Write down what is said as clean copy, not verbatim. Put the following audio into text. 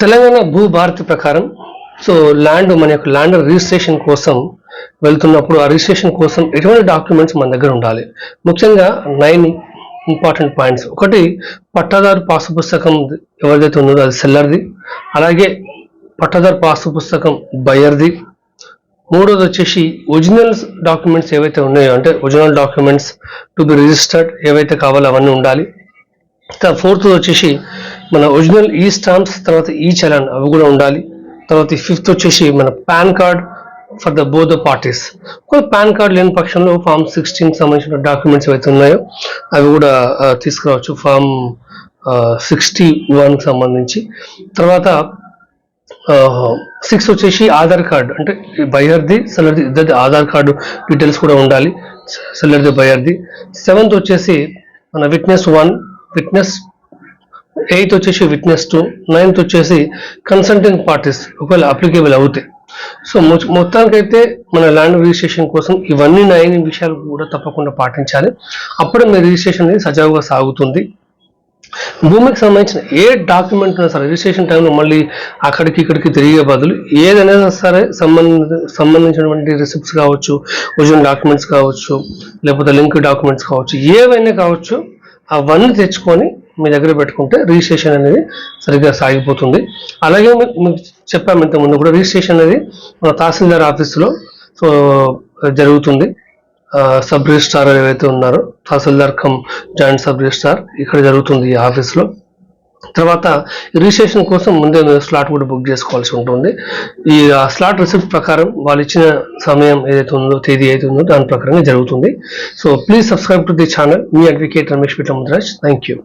తెలంగాణ భూభారతి ప్రకారం ల్యాండ్ మన యొక్క ల్యాండ్ రిజిస్ట్రేషన్ కోసం వెళ్తున్నప్పుడు ఆ రిజిస్ట్రేషన్ కోసం ఎటువంటి డాక్యుమెంట్స్ మన దగ్గర ఉండాలి. ముఖ్యంగా 9 ఇంపార్టెంట్ పాయింట్స్. ఒకటి, పట్టాదారు పాసు పుస్తకం ఎవరిదైతే ఉందో అది సెల్లర్ది. అలాగే పట్టాదారు పాసు పుస్తకం బయర్ది. మూడోది వచ్చేసి ఒరిజినల్ డాక్యుమెంట్స్ ఏవైతే ఉన్నాయో, అంటే original documents to be registered ఏవైతే కావాలో అవన్నీ ఉండాలి. ఫోర్త్ వచ్చేసి మన ఒరిజినల్ ఈ స్టాంప్స్, తర్వాత ఈ చలాన్ అవి కూడా ఉండాలి. తర్వాత ఫిఫ్త్ వచ్చేసి మన pan card for the both the parties. Pan card లేని పక్షంలో ఫామ్ 16 సంబంధించిన డాక్యుమెంట్స్ ఏవైతే ఉన్నాయో అవి కూడా తీసుకురావచ్చు, ఫామ్ 61 సంబంధించి. తర్వాత 6 వచ్చేసి ఆధార్ కార్డు, అంటే బయర్ది సెల్లర్ది ఇద్దరిది ఆధార్ కార్డు డీటెయిల్స్ కూడా ఉండాలి, సెల్లర్ది బయర్ది. 7th వచ్చేసి మన విట్నెస్ 1, విట్నెస్ 8th వచ్చేసి విట్నెస్ 2, 9th వచ్చేసి కన్సల్టెంట్ పార్టీస్ ఒకవేళ అప్లికేబుల్ అవుతాయి. మొత్తానికైతే మన ల్యాండ్ రిజిస్ట్రేషన్ కోసం ఇవన్నీ 9 విషయాలు కూడా తప్పకుండా పాటించాలి. అప్పుడే మీ రిజిస్ట్రేషన్ అనేది సజావుగా సాగుతుంది. భూమికి సంబంధించిన ఏ డాక్యుమెంట్ ఉన్నా సరే రిజిస్ట్రేషన్ టైంలో మళ్ళీ అక్కడికి ఇక్కడికి తిరిగే బదులు ఏదైనా సరే సంబంధించినటువంటి రిసిప్ట్స్ కావచ్చు, ఒరిజినల్ డాక్యుమెంట్స్ కావచ్చు, లేకపోతే లింక్ డాక్యుమెంట్స్ కావచ్చు, ఏవైనా కావచ్చు, అవన్నీ తెచ్చుకొని మీ దగ్గర పెట్టుకుంటే రిజిస్ట్రేషన్ అనేది సరిగ్గా సాగిపోతుంది. అలాగే మీకు చెప్పాము ఇంతకుముందు కూడా, రిజిస్ట్రేషన్ అనేది మన తహసీల్దార్ ఆఫీసులో జరుగుతుంది. సబ్ రిజిస్ట్రార్ ఏవైతే ఉన్నారో, తహసీల్దార్ కమ్ జాయింట్ సబ్ రిజిస్ట్రార్, ఇక్కడ జరుగుతుంది ఈ ఆఫీస్లో. తర్వాత రిజిస్ట్రేషన్ కోసం ముందే స్లాట్ కూడా బుక్ చేసుకోవాల్సి ఉంటుంది. ఈ స్లాట్ రిసిప్ట్ ప్రకారం వాళ్ళు ఇచ్చిన సమయం ఏదైతే ఉందో, తేదీ ఏదైతే ఉందో దాని ప్రకారంగా జరుగుతుంది. Please subscribe to the channel. Me advocate Ramesh Pitla Mudiraj. Thank you.